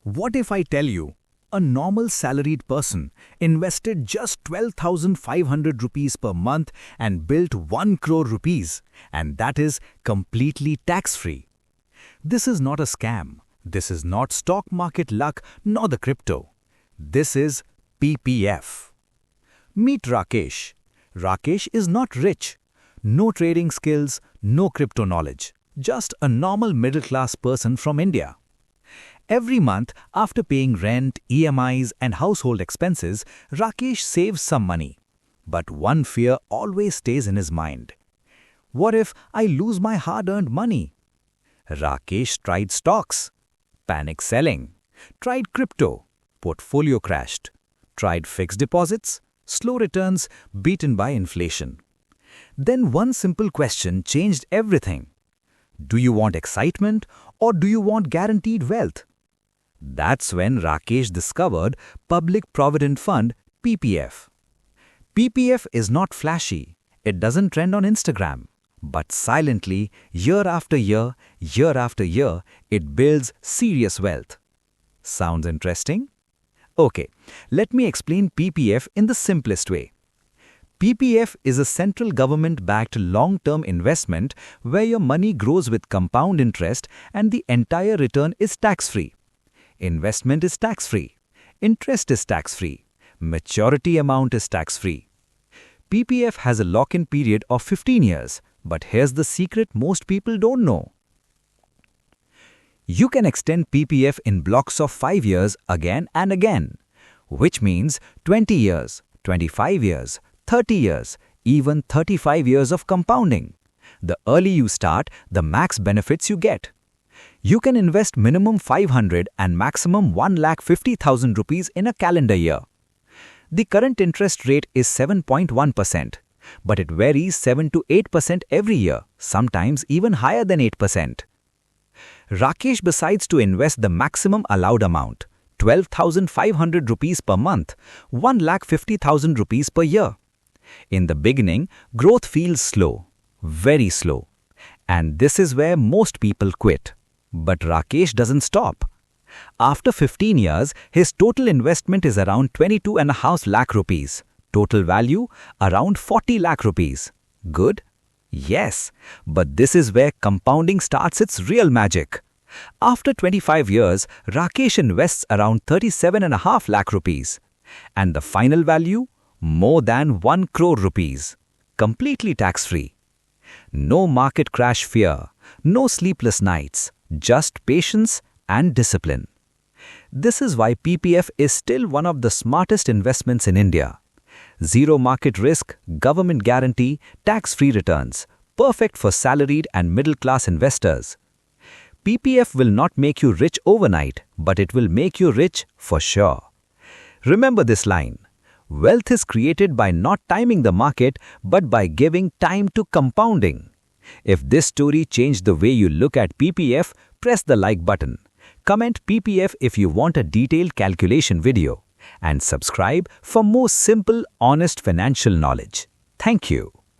What if I tell you, a normal salaried person invested just 12,500 rupees per month and built 1 crore rupees, and that is completely tax-free? This is not a scam. This is not stock market luck nor the crypto. This is PPF. Meet Rakesh. Rakesh is not rich. No trading skills, no crypto knowledge. Just a normal middle-class person from India. Every month, after paying rent, EMIs and household expenses, Rakesh saves some money. But one fear always stays in his mind. What if I lose my hard-earned money? Rakesh tried stocks, panic selling, tried crypto, portfolio crashed, tried fixed deposits, slow returns, beaten by inflation. Then one simple question changed everything. Do you want excitement or do you want guaranteed wealth? That's when Rakesh discovered Public Provident Fund, PPF. PPF is not flashy. It doesn't trend on Instagram. But silently, year after year, it builds serious wealth. Sounds interesting? Okay, let me explain PPF in the simplest way. PPF is a central government-backed long-term investment where your money grows with compound interest and the entire return is tax-free. Investment is tax-free. Interest is tax-free. Maturity amount is tax-free. PPF has a lock-in period of 15 years, but here's the secret most people don't know. You can extend PPF in blocks of 5 years again and again, which means 20 years, 25 years, 30 years, even 35 years of compounding. The early you start, the max benefits you get. You can invest minimum 500 and maximum 1,50,000 rupees in a calendar year. The current interest rate is 7.1%, but it varies 7 to 8% every year, sometimes even higher than 8%. Rakesh decides to invest the maximum allowed amount, 12,500 rupees per month, 1,50,000 rupees per year. In the beginning, growth feels slow, very slow. And this is where most people quit. But Rakesh doesn't stop. After 15 years, his total investment is around 22.5 lakh rupees. Total value around 40 lakh rupees. Good? Yes. But this is where compounding starts its real magic. After 25 years, Rakesh invests around 37.5 lakh rupees. And the final value? More than 1 crore rupees. Completely tax-free. No market crash fear. No sleepless nights. Just patience and discipline. This is why PPF is still one of the smartest investments in India. Zero market risk, government guarantee, tax-free returns. Perfect for salaried and middle-class investors. PPF will not make you rich overnight, but it will make you rich for sure. Remember this line. Wealth is created by not timing the market, but by giving time to compounding. If this story changed the way you look at PPF, press the like button. Comment PPF if you want a detailed calculation video. And subscribe for more simple, honest financial knowledge. Thank you.